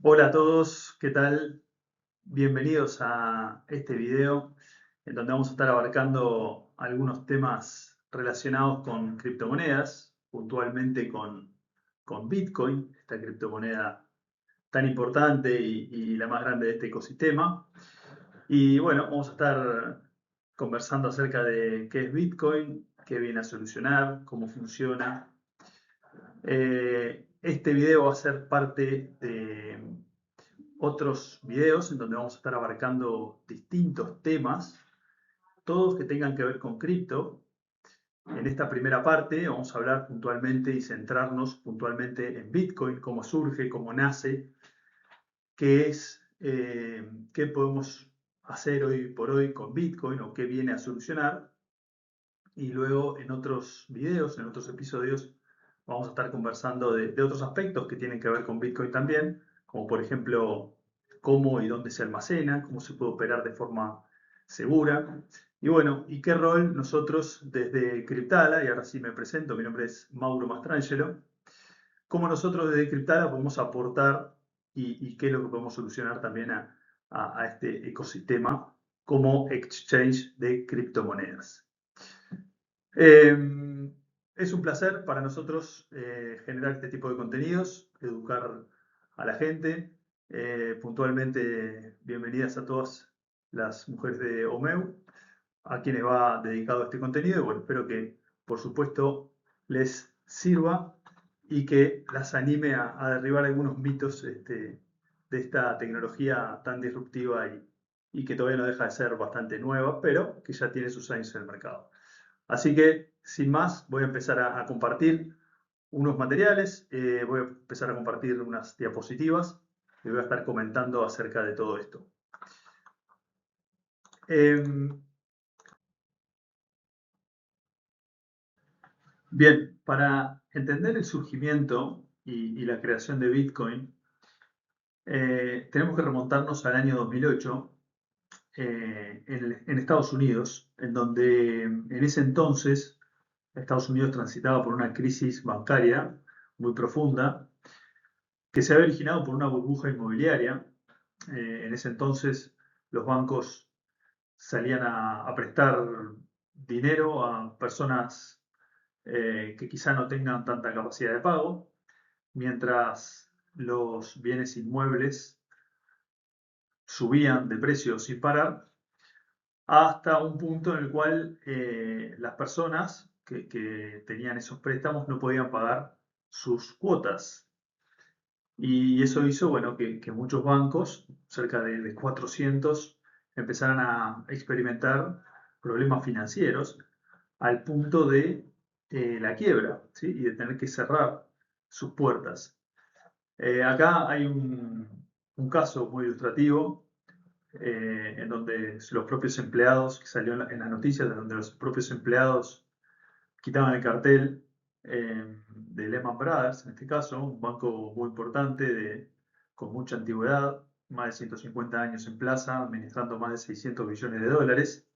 Hola a todos, ¿qué tal? Bienvenidos a este video en donde vamos a estar abarcando algunos temas relacionados con criptomonedas, puntualmente con Bitcoin, esta criptomoneda tan importante y la más grande de este ecosistema. Y bueno, vamos a estar conversando acerca de qué es Bitcoin, qué viene a solucionar, cómo funciona. Este video va a ser parte de otros videos en donde vamos a estar abarcando distintos temas, todos que tengan que ver con cripto. En esta primera parte vamos a hablar puntualmente y centrarnos puntualmente en Bitcoin, cómo surge, cómo nace, qué es, qué podemos hacer hoy por hoy con Bitcoin o qué viene a solucionar. Y luego en otros videos, en otros episodios, vamos a estar conversando de otros aspectos que tienen que ver con Bitcoin también, como por ejemplo cómo y dónde se almacena, cómo se puede operar de forma segura. Y bueno, y qué rol nosotros desde Cryptala, y ahora sí me presento, mi nombre es Mauro Mastrangelo, cómo nosotros desde Cryptala podemos aportar y qué es lo que podemos solucionar también a este ecosistema como exchange de criptomonedas. Es un placer para nosotros generar este tipo de contenidos, educar a la gente. Puntualmente, bienvenidas a todas las mujeres de Omeu, a quienes va dedicado este contenido. Y bueno, espero que, por supuesto, les sirva y que las anime a derribar algunos mitos de esta tecnología tan disruptiva y que todavía no deja de ser bastante nueva, pero que ya tiene sus años en el mercado. Así que, sin más, voy a empezar a compartir unos materiales, voy a empezar a compartir unas diapositivas y voy a estar comentando acerca de todo esto. Bien, para entender el surgimiento y la creación de Bitcoin, tenemos que remontarnos al año 2008 en Estados Unidos, en donde en ese entonces Estados Unidos transitaba por una crisis bancaria muy profunda que se había originado por una burbuja inmobiliaria. En ese entonces los bancos salían a prestar dinero a personas que quizá no tengan tanta capacidad de pago, mientras los bienes inmuebles subían de precio sin parar, hasta un punto en el cual las personas que tenían esos préstamos no podían pagar sus cuotas. Y eso hizo, bueno, que muchos bancos, cerca de 400, empezaran a experimentar problemas financieros al punto de la quiebra, ¿sí? Y de tener que cerrar sus puertas. Acá hay un caso muy ilustrativo en donde los propios empleados, que salió en las noticias, de donde los propios empleados quitaban el cartel de Lehman Brothers, en este caso, un banco muy importante con mucha antigüedad, más de 150 años en plaza, administrando más de 600 billones de dólares.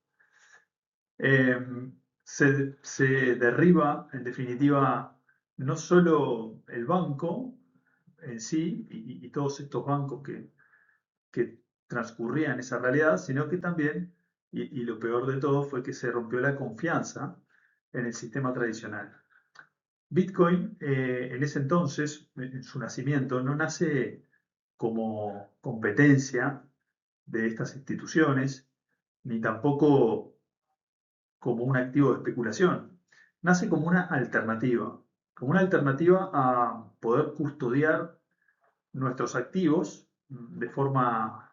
Se derriba, en definitiva, no solo el banco en sí y todos estos bancos que transcurrían esa realidad, sino que también, y lo peor de todo, fue que se rompió la confianza en el sistema tradicional. Bitcoin, en ese entonces, en su nacimiento, no nace como competencia de estas instituciones, ni tampoco como un activo de especulación. Nace como una alternativa a poder custodiar nuestros activos de forma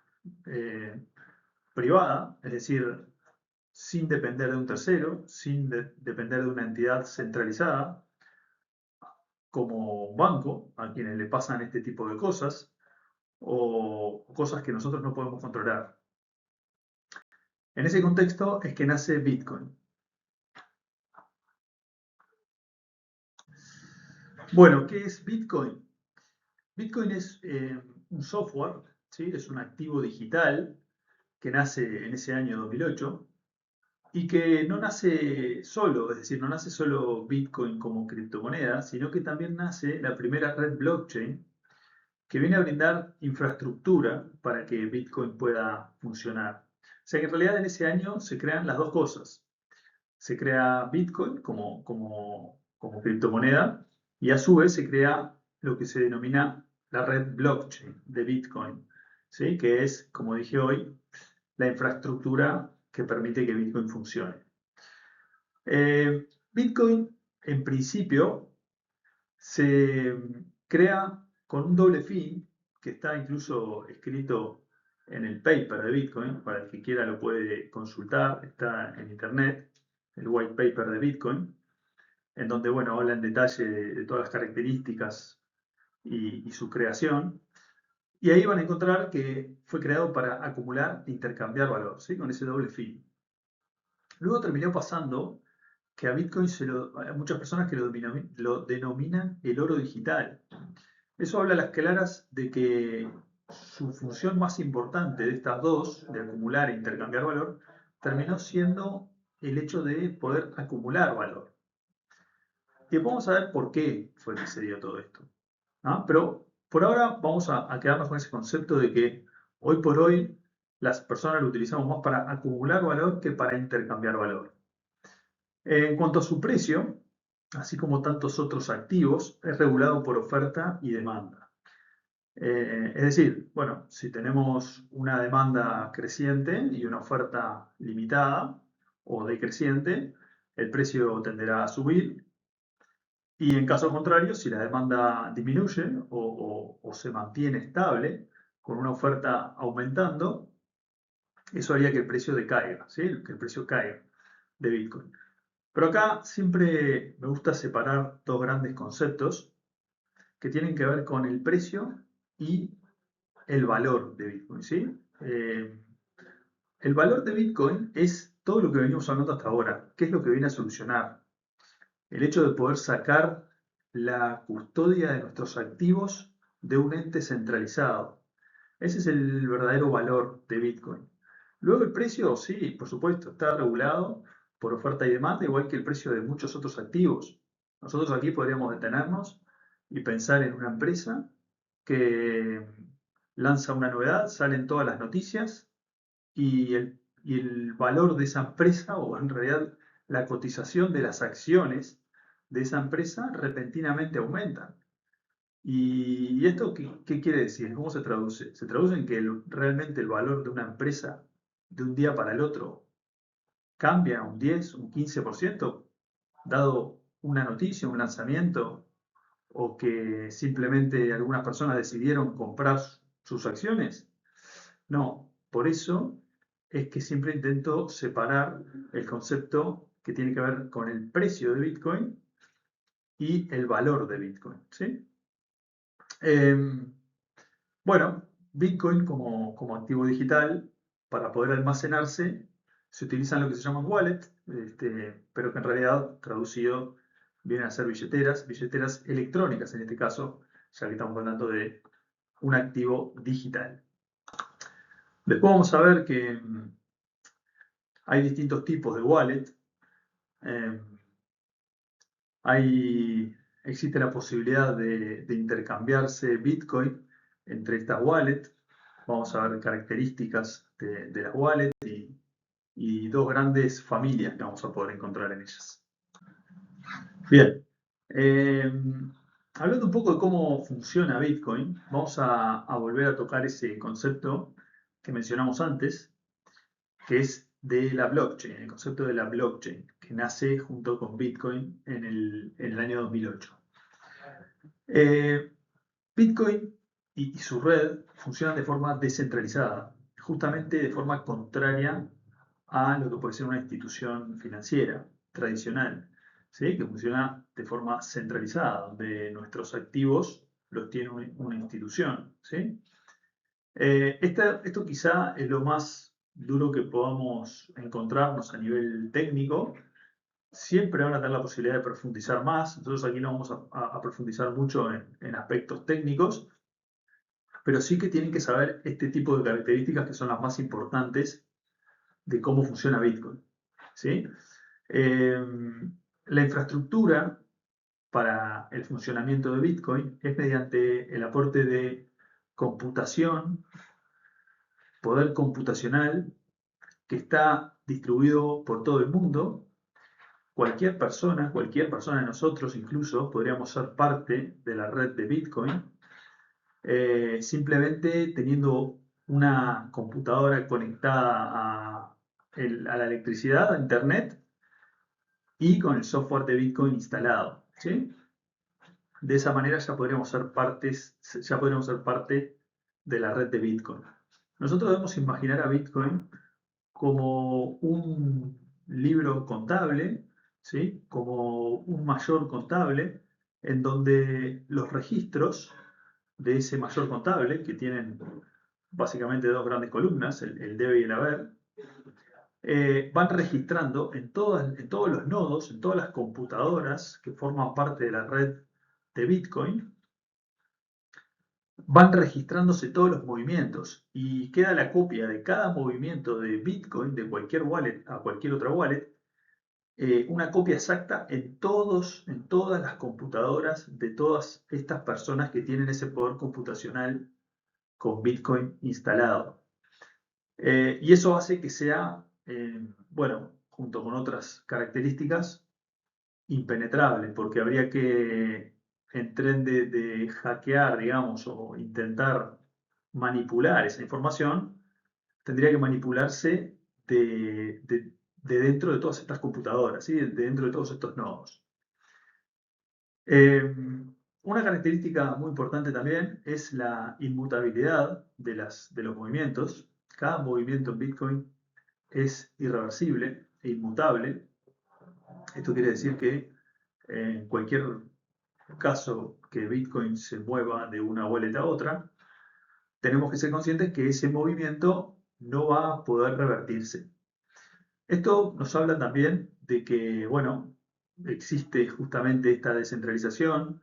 privada, es decir, sin depender de un tercero, sin depender de una entidad centralizada, como un banco, a quienes le pasan este tipo de cosas, o cosas que nosotros no podemos controlar. En ese contexto es que nace Bitcoin. Bueno, ¿qué es Bitcoin? Bitcoin es un software, ¿sí? Es un activo digital que nace en ese año 2008 y que no nace solo, es decir, no nace solo Bitcoin como criptomoneda, sino que también nace la primera red blockchain que viene a brindar infraestructura para que Bitcoin pueda funcionar. O sea que en realidad en ese año se crean las dos cosas. Se crea Bitcoin como criptomoneda y a su vez se crea lo que se denomina la red blockchain de Bitcoin, ¿sí? Que es, como dije hoy, la infraestructura que permite que Bitcoin funcione. Bitcoin, en principio, se crea con un doble fin, que está incluso escrito en el paper de Bitcoin, para el que quiera lo puede consultar, está en internet, el white paper de Bitcoin, en donde, bueno, habla en detalle de todas las características y su creación. Y ahí van a encontrar que fue creado para acumular e intercambiar valor, ¿sí? Con ese doble fin. Luego terminó pasando que a Bitcoin hay muchas personas que lo denominan el oro digital. Eso habla a las claras de que su función más importante de estas dos, de acumular e intercambiar valor, terminó siendo el hecho de poder acumular valor. Y vamos a ver por qué fue que se dio todo esto. ¿Ah? Pero por ahora vamos a quedarnos con ese concepto de que hoy por hoy las personas lo utilizamos más para acumular valor que para intercambiar valor. En cuanto a su precio, así como tantos otros activos, es regulado por oferta y demanda. Es decir, bueno, si tenemos una demanda creciente y una oferta limitada o decreciente, el precio tenderá a subir. Y en caso contrario, si la demanda disminuye o se mantiene estable con una oferta aumentando, eso haría que el precio decaiga, ¿sí? Que el precio caiga de Bitcoin. Pero acá siempre me gusta separar dos grandes conceptos que tienen que ver con el precio y el valor de Bitcoin, ¿sí? El valor de Bitcoin es todo lo que venimos hablando hasta ahora. ¿Qué es lo que viene a solucionar? El hecho de poder sacar la custodia de nuestros activos de un ente centralizado. Ese es el verdadero valor de Bitcoin. Luego el precio, sí, por supuesto, está regulado por oferta y demanda, igual que el precio de muchos otros activos. Nosotros aquí podríamos detenernos y pensar en una empresa que lanza una novedad, salen todas las noticias y el valor de esa empresa, o en realidad la cotización de las acciones de esa empresa, repentinamente aumenta. ¿Y esto qué quiere decir? ¿Cómo se traduce? Se traduce en que realmente el valor de una empresa de un día para el otro cambia un 10, un 15%, dado una noticia, un lanzamiento, o que simplemente algunas personas decidieron comprar sus acciones. No, por eso es que siempre intento separar el concepto que tiene que ver con el precio de Bitcoin y el valor de Bitcoin, ¿sí? Bueno, Bitcoin como activo digital, para poder almacenarse, se utilizan lo que se llaman wallets, pero que en realidad traducido vienen a ser billeteras electrónicas en este caso, ya que estamos hablando de un activo digital. Después vamos a ver que hay distintos tipos de wallet. Eh, existe la posibilidad de intercambiarse Bitcoin entre estas wallets. Vamos a ver características de las wallets y dos grandes familias que vamos a poder encontrar en ellas. Bien, hablando un poco de cómo funciona Bitcoin, vamos a volver a tocar ese concepto que mencionamos antes, que es de la blockchain, el concepto de la blockchain, que nace junto con Bitcoin en el año 2008. Bitcoin y su red funcionan de forma descentralizada, justamente de forma contraria a lo que puede ser una institución financiera tradicional, ¿sí? Que funciona de forma centralizada, donde nuestros activos los tiene una institución, ¿sí? Esto quizá es lo más duro que podamos encontrarnos a nivel técnico. Siempre van a tener la posibilidad de profundizar más. Nosotros aquí no vamos a profundizar mucho en aspectos técnicos, pero sí que tienen que saber este tipo de características que son las más importantes de cómo funciona Bitcoin, ¿sí? La infraestructura para el funcionamiento de Bitcoin es mediante el aporte de computación, poder computacional que está distribuido por todo el mundo. Cualquier persona de nosotros incluso, podríamos ser parte de la red de Bitcoin, simplemente teniendo una computadora conectada a la electricidad, a Internet, y con el software de Bitcoin instalado, ¿sí? De esa manera ya podríamos ser parte de la red de Bitcoin. Nosotros debemos imaginar a Bitcoin como un libro contable, ¿sí? Como un mayor contable, en donde los registros de ese mayor contable, que tienen básicamente dos grandes columnas, el debe y el haber, van registrando en todos los nodos, en todas las computadoras que forman parte de la red de Bitcoin, van registrándose todos los movimientos y queda la copia de cada movimiento de Bitcoin, de cualquier wallet a cualquier otra wallet, una copia exacta en todas las computadoras de todas estas personas que tienen ese poder computacional con Bitcoin instalado. Y eso hace que sea, bueno, junto con otras características, impenetrable, porque habría que, en tren de hackear, digamos, o intentar manipular esa información, tendría que manipularse de dentro de todas estas computadoras, ¿sí? De dentro de todos estos nodos. Una característica muy importante también es la inmutabilidad de los movimientos. Cada movimiento en Bitcoin es irreversible e inmutable. Esto quiere decir que en cualquier caso que Bitcoin se mueva de una wallet a otra, tenemos que ser conscientes que ese movimiento no va a poder revertirse. Esto nos habla también de que, bueno, existe justamente esta descentralización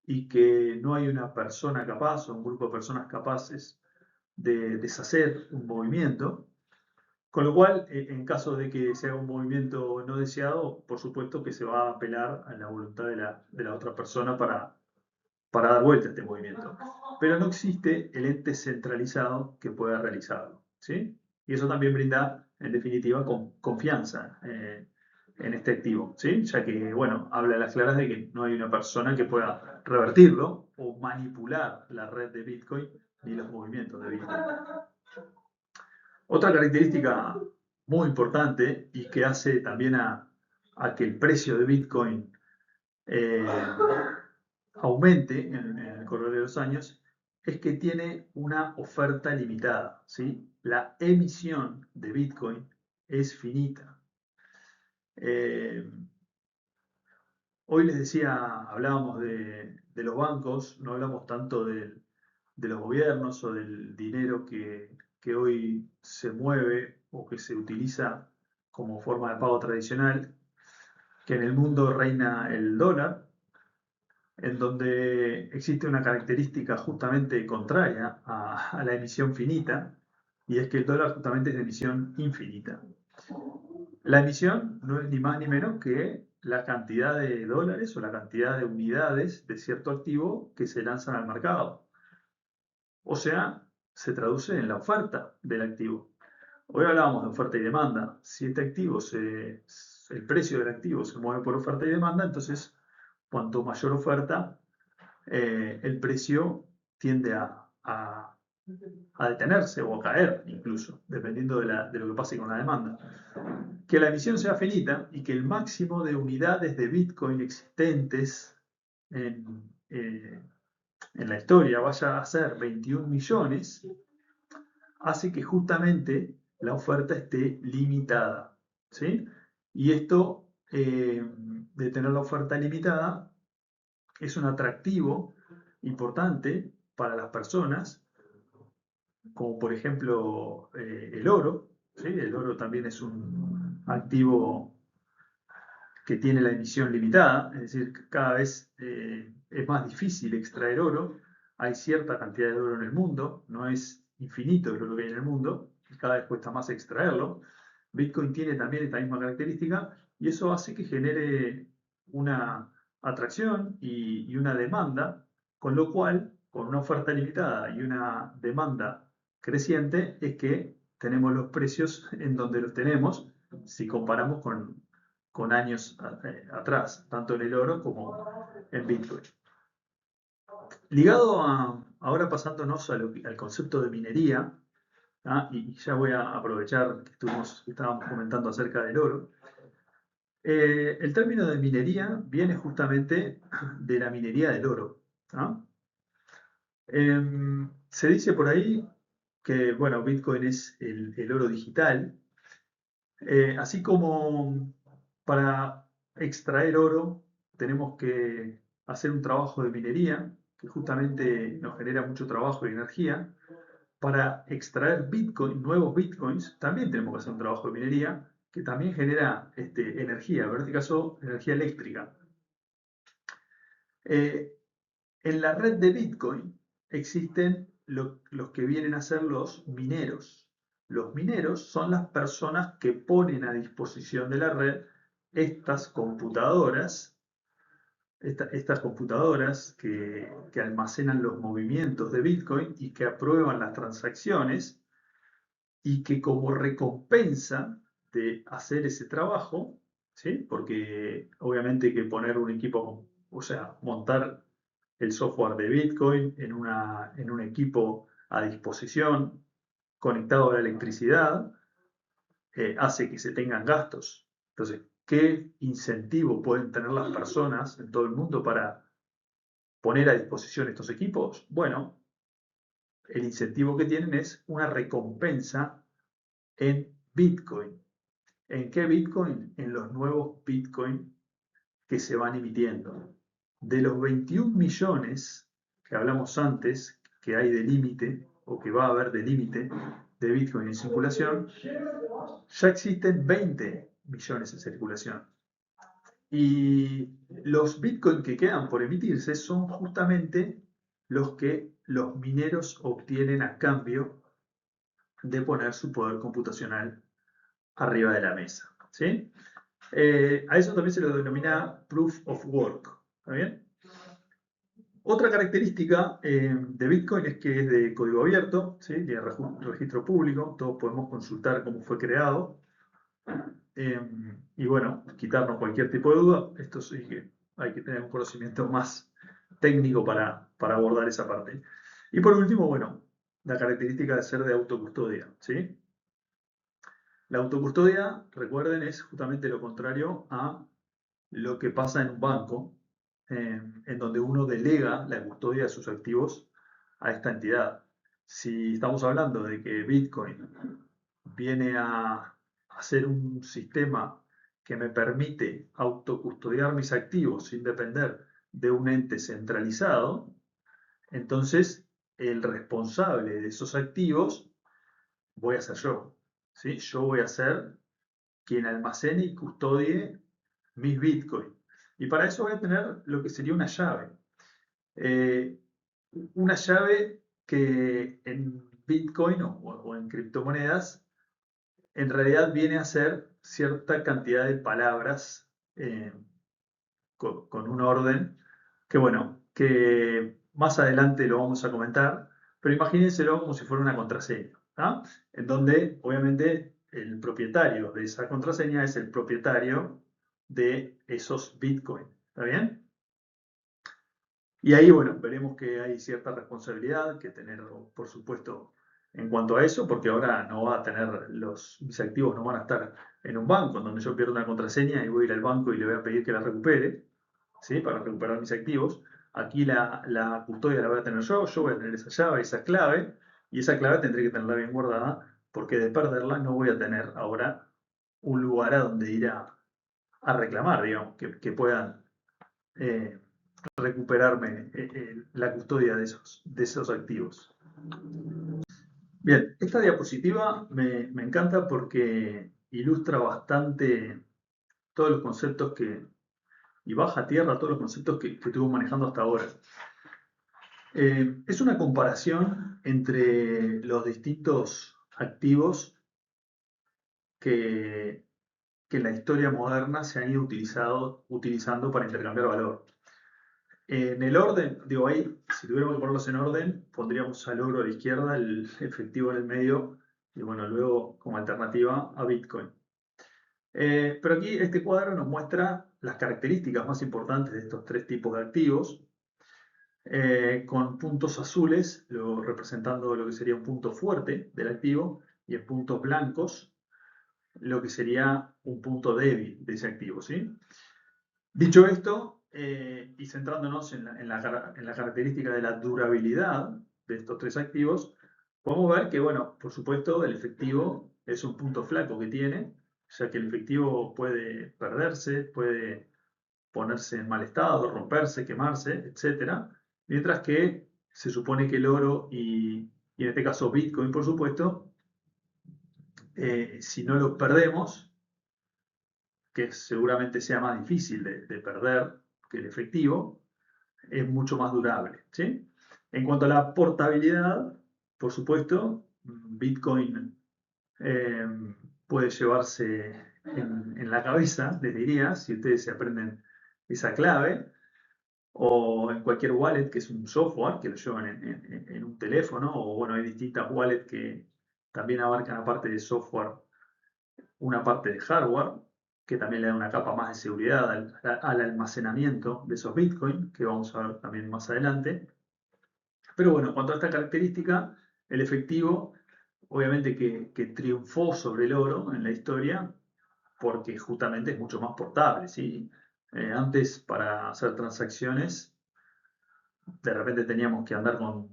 y que no hay una persona capaz o un grupo de personas capaces de deshacer un movimiento, con lo cual, en caso de que se haga un movimiento no deseado, por supuesto que se va a apelar a la voluntad de la otra persona para dar vuelta a este movimiento. Pero no existe el ente centralizado que pueda realizarlo, ¿sí? Y eso también brinda, en definitiva, confianza en este activo, ¿sí? Ya que, bueno, habla a las claras de que no hay una persona que pueda revertirlo o manipular la red de Bitcoin ni los movimientos de Bitcoin. Otra característica muy importante y que hace también a que el precio de Bitcoin eh, aumente en el correr de los años es que tiene una oferta limitada, ¿sí? La emisión de Bitcoin es finita. Hoy les decía, hablábamos de los bancos, no hablamos tanto de los gobiernos o del dinero que hoy se mueve o que se utiliza como forma de pago tradicional, que en el mundo reina el dólar, en donde existe una característica justamente contraria a la emisión finita, y es que el dólar justamente es de emisión infinita. La emisión no es ni más ni menos que la cantidad de dólares o la cantidad de unidades de cierto activo que se lanzan al mercado. O sea, se traduce en la oferta del activo. Hoy hablábamos de oferta y demanda. Si este activo el precio del activo se mueve por oferta y demanda, entonces cuanto mayor oferta, el precio tiende a detenerse o a caer incluso, dependiendo de lo que pase con la demanda. Que la emisión sea finita y que el máximo de unidades de Bitcoin existentes en la historia vaya a ser 21 millones, hace que justamente la oferta esté limitada, ¿sí? Y esto de tener la oferta limitada es un atractivo importante para las personas, como por ejemplo el oro, ¿sí? El oro también es un activo que tiene la emisión limitada, es decir, cada vez es más difícil extraer oro, hay cierta cantidad de oro en el mundo, no es infinito el oro que hay en el mundo, cada vez cuesta más extraerlo. Bitcoin tiene también esta misma característica y eso hace que genere una atracción y una demanda, con lo cual con una oferta limitada y una demanda creciente es que tenemos los precios en donde los tenemos si comparamos con años atrás, tanto en el oro como en Bitcoin. Ligado ahora pasándonos al concepto de minería, y ya voy a aprovechar que estábamos comentando acerca del oro. El término de minería viene justamente de la minería del oro. Se dice por ahí que, bueno, Bitcoin es el oro digital, así como para extraer oro tenemos que hacer un trabajo de minería, que justamente nos genera mucho trabajo y energía. Para extraer Bitcoin, nuevos Bitcoins, también tenemos que hacer un trabajo de minería que también genera energía, en este caso energía eléctrica. Eh, en la red de Bitcoin existen los que vienen a ser los mineros. Los mineros son las personas que ponen a disposición de la red estas computadoras, estas computadoras que almacenan los movimientos de Bitcoin y que aprueban las transacciones y que como recompensa de hacer ese trabajo, ¿sí? Porque obviamente que poner un equipo, o sea, montar el software de Bitcoin en un equipo a disposición, conectado a la electricidad, hace que se tengan gastos. Entonces, ¿qué incentivo pueden tener las personas en todo el mundo para poner a disposición estos equipos? Bueno, el incentivo que tienen es una recompensa en Bitcoin. ¿En qué Bitcoin? En los nuevos Bitcoin que se van emitiendo. De los 21 millones que hablamos antes, que hay de límite, o que va a haber de límite de Bitcoin en circulación, ya existen 20 millones en circulación. Y los Bitcoin que quedan por emitirse son justamente los que los mineros obtienen a cambio de poner su poder computacional arriba de la mesa. ¿Sí? A eso también se lo denomina Proof of Work. ¿Está bien? Otra característica de Bitcoin es que es de código abierto, ¿sí? Tiene registro público, todos podemos consultar cómo fue creado. Y bueno, quitarnos cualquier tipo de duda. Esto sí que hay que tener un conocimiento más técnico para abordar esa parte. Y por último, bueno, la característica de ser de autocustodia, ¿sí? La autocustodia, recuerden, es justamente lo contrario a lo que pasa en un banco, en donde uno delega la custodia de sus activos a esta entidad. Si estamos hablando de que Bitcoin viene a hacer un sistema que me permite autocustodiar mis activos sin depender de un ente centralizado, entonces el responsable de esos activos voy a ser yo. ¿Sí? Yo voy a ser quien almacene y custodie mis Bitcoin. Y para eso voy a tener lo que sería una llave. Eh, una llave que en Bitcoin o en criptomonedas en realidad viene a ser cierta cantidad de palabras con un orden que bueno, que más adelante lo vamos a comentar, pero imagínenselo como si fuera una contraseña, ¿tá? En donde obviamente el propietario de esa contraseña es el propietario de esos Bitcoin, ¿está bien? Y ahí, bueno, veremos que hay cierta responsabilidad que tener, por supuesto, en cuanto a eso, porque ahora no va a tener mis activos no van a estar en un banco, en donde yo pierdo una contraseña y voy a ir al banco y le voy a pedir que la recupere, ¿sí? Para recuperar mis activos. Aquí la custodia la voy a tener yo voy a tener esa llave, esa clave, y esa clave tendré que tenerla bien guardada, porque de perderla no voy a tener ahora un lugar a donde ir a reclamar, digamos, que puedan eh, recuperarme la custodia de esos activos. Bien, esta diapositiva me encanta porque ilustra bastante todos los conceptos y baja a tierra todos los conceptos que estuve manejando hasta ahora. Es una comparación entre los distintos activos que, que en la historia moderna se han ido utilizando para intercambiar valor. En el orden, digo ahí, si tuviéramos que ponerlos en orden, pondríamos al oro a la izquierda, el efectivo en el medio, y bueno, luego como alternativa a Bitcoin. Pero aquí este cuadro nos muestra las características más importantes de estos tres tipos de activos, con puntos azules representando lo que sería un punto fuerte del activo y en puntos blancos lo que sería un punto débil de ese activo, ¿sí? Dicho esto, y centrándonos en la característica de la durabilidad de estos tres activos, podemos ver que, bueno, por supuesto, el efectivo es un punto flaco que tiene, ya que el efectivo puede perderse, puede ponerse en mal estado, romperse, quemarse, etcétera, mientras que se supone que el oro y en este caso Bitcoin, por supuesto, si no lo perdemos, que seguramente sea más difícil de perder que el efectivo, es mucho más durable, ¿sí? En cuanto a la portabilidad, por supuesto, Bitcoin eh, puede llevarse en la cabeza, les diría, si ustedes se aprenden esa clave, o en cualquier wallet, que es un software que lo llevan en un teléfono, o bueno, hay distintas wallets que también abarcan, aparte de software, una parte de hardware, que también le da una capa más de seguridad al almacenamiento de esos Bitcoin, que vamos a ver también más adelante. Pero bueno, en cuanto a esta característica, el efectivo, obviamente que triunfó sobre el oro en la historia, porque justamente es mucho más portable, ¿sí? Antes, para hacer transacciones, de repente teníamos que andar con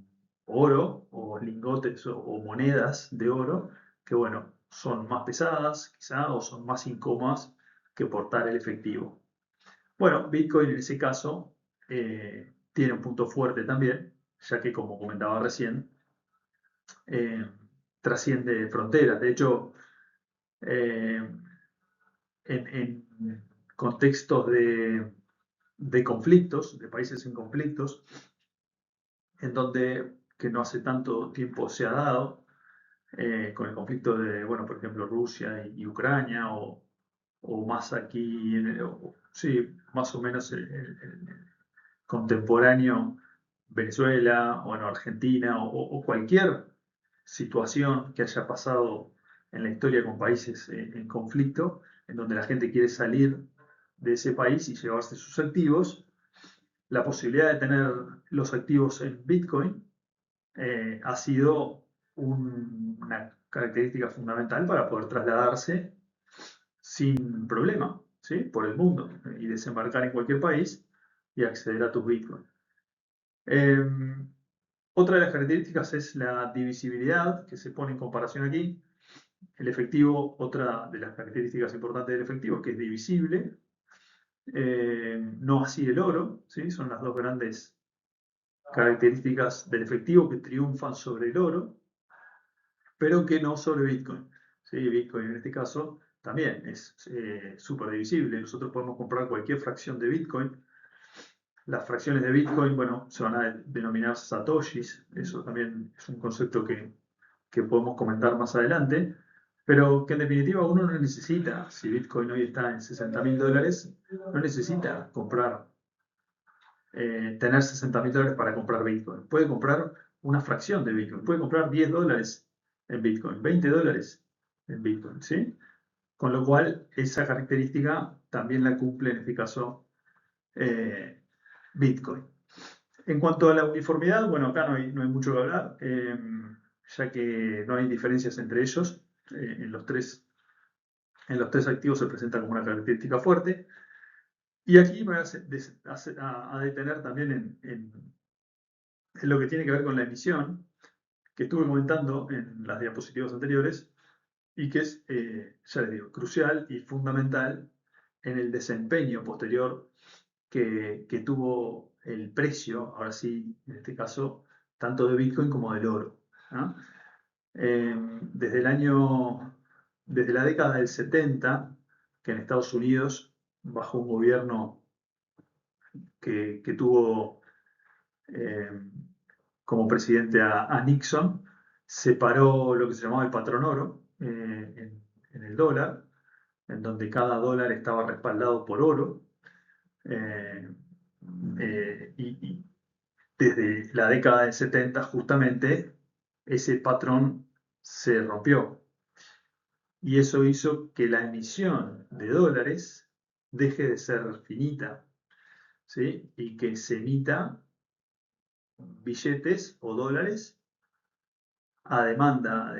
oro o lingotes o monedas de oro, que bueno, son más pesadas quizá o son más incómodas que portar el efectivo. Bueno, Bitcoin en ese caso tiene un punto fuerte también, ya que como comentaba recién, eh, trasciende fronteras. De hecho, eh, en contextos de conflictos, de países en conflictos, en donde que no hace tanto tiempo se ha dado, con el conflicto de, bueno, por ejemplo, Rusia y Ucrania, o más aquí, sí, más o menos el contemporáneo Venezuela, bueno, Argentina, o cualquier situación que haya pasado en la historia con países en conflicto, en donde la gente quiere salir de ese país y llevarse sus activos, la posibilidad de tener los activos en Bitcoin ha sido una característica fundamental para poder trasladarse sin problema, ¿sí? Por el mundo y desembarcar en cualquier país y acceder a tus Bitcoin. Eh, Otra de las características es la divisibilidad que se pone en comparación aquí. El efectivo, otra de las características importantes del efectivo es que es divisible, no así el oro, ¿sí? Son las dos grandes características del efectivo que triunfan sobre el oro, pero que no sobre Bitcoin. ¿Sí? Bitcoin en este caso también es súper divisible. Nosotros podemos comprar cualquier fracción de Bitcoin. Las fracciones de Bitcoin, bueno, se van a denominar satoshis. Eso también es un concepto que podemos comentar más adelante. Pero que en definitiva uno no necesita, si Bitcoin hoy está en $60.000, no necesita tener $60.000 para comprar Bitcoin. Puede comprar una fracción de Bitcoin, puede comprar $10 en Bitcoin, $20 en Bitcoin, ¿sí? Con lo cual, esa característica también la cumple en este caso Bitcoin. En cuanto a la uniformidad, bueno, acá no hay mucho que hablar, ya que no hay diferencias entre ellos. En los tres activos se presenta como una característica fuerte. Y aquí me voy a detener también en lo que tiene que ver con la emisión, que estuve comentando en las diapositivas anteriores, y que es, ya les digo, crucial y fundamental en el desempeño posterior que tuvo el precio, ahora sí, en este caso, tanto de Bitcoin como del oro, ¿no? Eh, desde el año, desde la década del 70, que en Estados Unidos, bajo un gobierno que tuvo eh, como presidente a Nixon, separó lo que se llamaba el patrón oro en el dólar, en donde cada dólar estaba respaldado por oro. Eh, y desde la década del 70 justamente ese patrón se rompió. Y eso hizo que la emisión de dólares deje de ser finita, ¿sí? Y que se emita billetes o dólares a demanda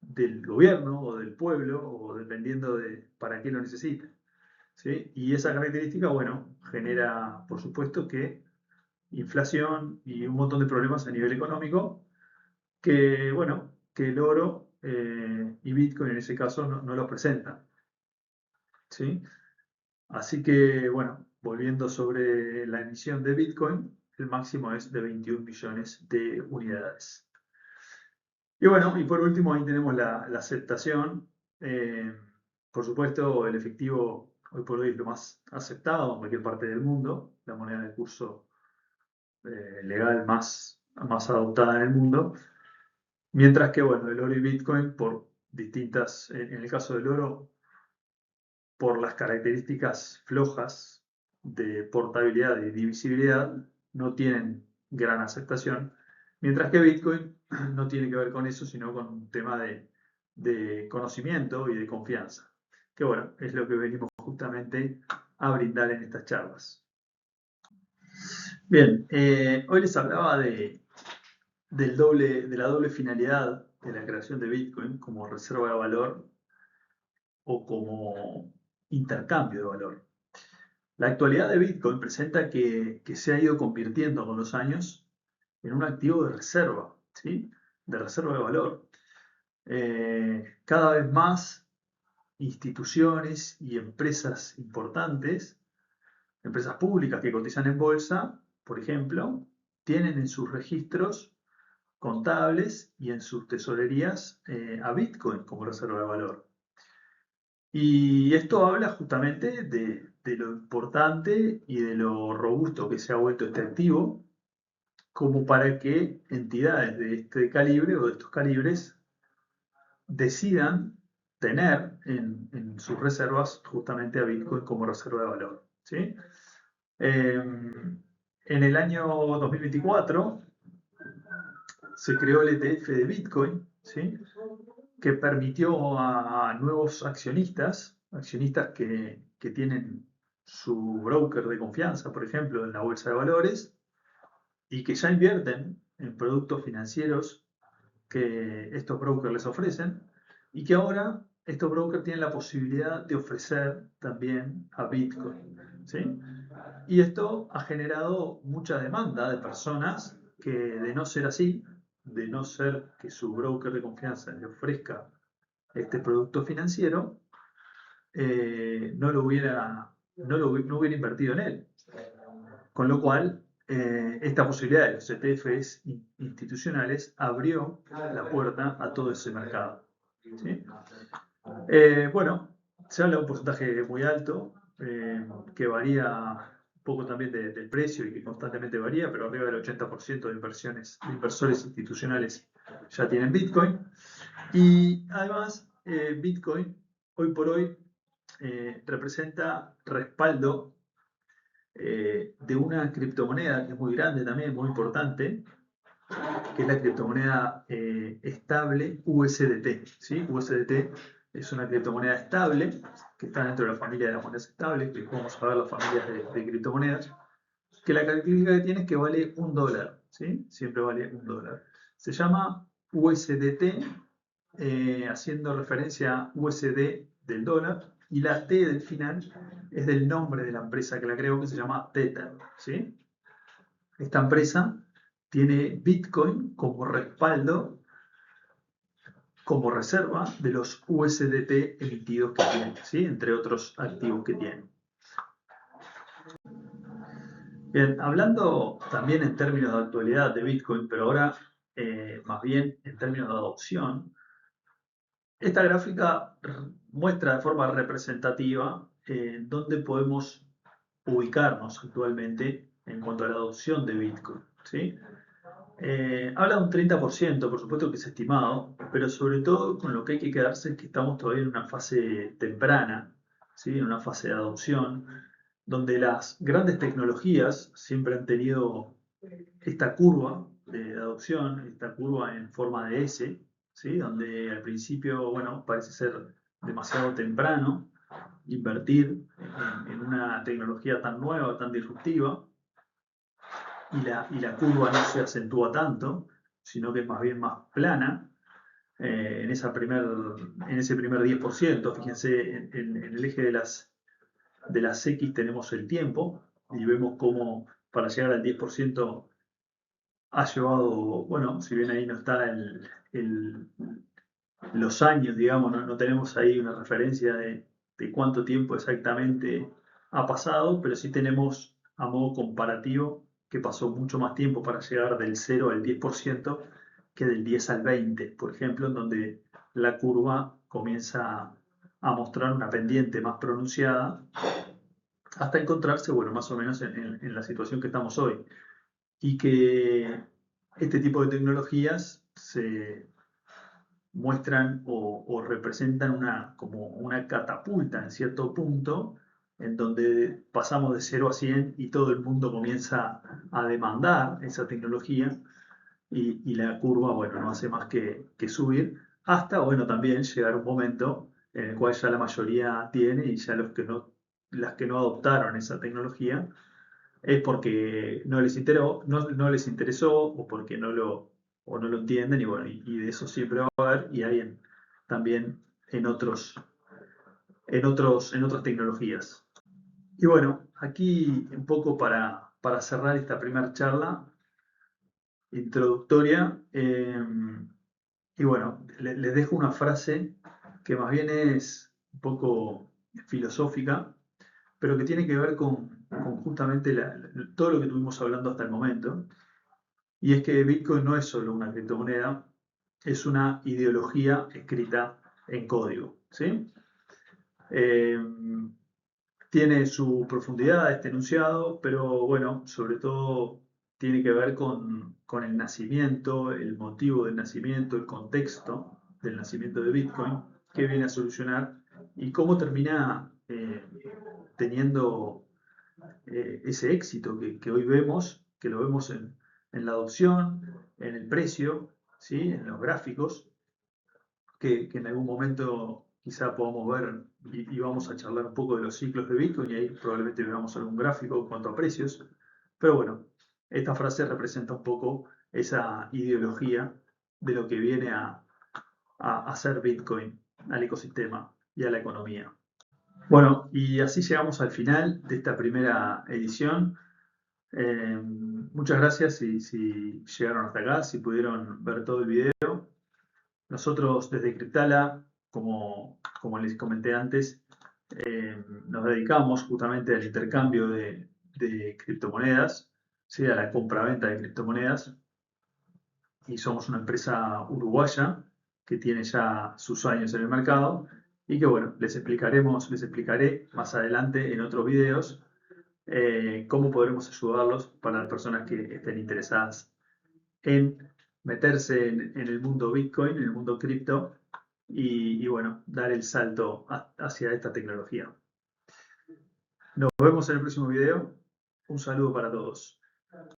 del gobierno o del pueblo, o dependiendo de para qué lo necesita, ¿sí? Y esa característica, bueno, genera, por supuesto, que inflación y un montón de problemas a nivel económico que, bueno, que el oro y Bitcoin en ese caso no los presentan, ¿sí? Así que, bueno, volviendo sobre la emisión de Bitcoin, el máximo es de 21 millones de unidades. Y bueno, y por último ahí tenemos la aceptación. Eh, por supuesto, el efectivo hoy por hoy es lo más aceptado en cualquier parte del mundo, la moneda de curso legal más adoptada en el mundo. Mientras que, bueno, el oro y Bitcoin, por distintas, en el caso del oro, por las características flojas de portabilidad y divisibilidad, no tienen gran aceptación, mientras que Bitcoin no tiene que ver con eso, sino con un tema de conocimiento y de confianza, que bueno, es lo que venimos justamente a brindar en estas charlas. Bien, hoy les hablaba de la doble finalidad de la creación de Bitcoin como reserva de valor o como intercambio de valor. La actualidad de Bitcoin presenta que se ha ido convirtiendo con los años en un activo de reserva, ¿sí? De reserva de valor. Cada vez más instituciones y empresas importantes, empresas públicas que cotizan en bolsa, por ejemplo, tienen en sus registros contables y en sus tesorerías a Bitcoin como reserva de valor. Y esto habla justamente de lo importante y de lo robusto que se ha vuelto este activo, como para que entidades de este calibre o de estos calibres decidan tener en sus reservas justamente a Bitcoin como reserva de valor, ¿sí? En el año 2024 se creó el ETF de Bitcoin, ¿sí? Que permitió a nuevos accionistas que tienen su broker de confianza, por ejemplo, en la bolsa de valores, y que ya invierten en productos financieros que estos brokers les ofrecen, y que ahora estos brokers tienen la posibilidad de ofrecer también a Bitcoin, ¿sí? Y esto ha generado mucha demanda de personas que, de no ser así, de no ser que su broker de confianza le ofrezca este producto financiero, no hubiera invertido en él. Con lo cual, esta posibilidad de los ETFs institucionales abrió la puerta a todo ese mercado, ¿sí? Bueno, se habla de un porcentaje muy alto, que varía un poco también del precio y que constantemente varía, pero arriba del 80% de inversores institucionales ya tienen Bitcoin. Y además, Bitcoin hoy por hoy representa respaldo de una criptomoneda que es muy grande también, muy importante, que es la criptomoneda estable USDT, ¿sí? USDT es una criptomoneda estable que está dentro de la familia de las monedas estables, que vamos a ver las familias de criptomonedas, que la característica que tiene es que vale $1, ¿sí? Siempre vale $1. Se llama USDT, haciendo referencia a USD del dólar, y la T del final es del nombre de la empresa que la creó, que se llama Tether, ¿sí? Esta empresa tiene Bitcoin como respaldo, como reserva de los USDT emitidos que tiene, ¿sí? Entre otros activos que tiene. Bien, hablando también en términos de actualidad de Bitcoin, pero ahora más bien en términos de adopción, esta gráfica muestra de forma representativa dónde podemos ubicarnos actualmente en cuanto a la adopción de Bitcoin, ¿sí? Habla de un 30%, por supuesto que es estimado, pero sobre todo con lo que hay que quedarse es que estamos todavía en una fase temprana, ¿sí? En una fase de adopción. donde las grandes tecnologías siempre han tenido esta curva de adopción, esta curva en forma de S, ¿sí? Donde al principio, bueno, parece ser demasiado temprano invertir en una tecnología tan nueva, tan disruptiva, y la curva no se acentúa tanto, sino que es más bien más plana. En ese primer 10%, fíjense, en el eje de las X tenemos el tiempo y vemos cómo para llegar al 10% ha llevado, bueno, si bien ahí no está los años, digamos, no tenemos ahí una referencia de cuánto tiempo exactamente ha pasado, pero sí tenemos a modo comparativo que pasó mucho más tiempo para llegar del 0 al 10% que del 10 al 20, por ejemplo, en donde la curva comienza a mostrar una pendiente más pronunciada hasta encontrarse, bueno, más o menos en la situación que estamos hoy. Y que este tipo de tecnologías se muestran o representan como una catapulta en cierto punto, en donde pasamos de 0 a 100 y todo el mundo comienza a demandar esa tecnología y la curva, bueno, no hace más que subir hasta, bueno, también llegar a un momento en el cual ya la mayoría tiene y ya las que no adoptaron esa tecnología es porque no les interesó o porque o no lo entienden y bueno, y de eso siempre va a haber y hay también en otras tecnologías. Y bueno, aquí un poco para cerrar esta primera charla introductoria, y bueno, les dejo una frase que más bien es un poco filosófica, pero que tiene que ver con justamente todo lo que estuvimos hablando hasta el momento. Y es que Bitcoin no es solo una criptomoneda, es una ideología escrita en código, ¿sí? Eh, Tiene su profundidad este enunciado, pero bueno, sobre todo tiene que ver con el nacimiento, el motivo del nacimiento, el contexto del nacimiento de Bitcoin, qué viene a solucionar y cómo termina teniendo ese éxito que hoy vemos, que lo vemos en la adopción, en el precio, ¿sí? En los gráficos, que en algún momento quizá podamos ver y vamos a charlar un poco de los ciclos de Bitcoin y ahí probablemente veamos algún gráfico en cuanto a precios. Pero bueno, esta frase representa un poco esa ideología de lo que viene a hacer Bitcoin al ecosistema y a la economía. Bueno, y así llegamos al final de esta primera edición. Muchas gracias si llegaron hasta acá, si pudieron ver todo el video. Nosotros desde Cryptala, como les comenté antes, nos dedicamos justamente al intercambio de criptomonedas, ¿sí? A la compra-venta de criptomonedas, y somos una empresa uruguaya que tiene ya sus años en el mercado y que bueno, les explicaré más adelante en otros videos cómo podremos ayudarlos para las personas que estén interesadas en meterse en el mundo Bitcoin, en el mundo cripto y bueno, dar el salto hacia esta tecnología. Nos vemos en el próximo video. Un saludo para todos.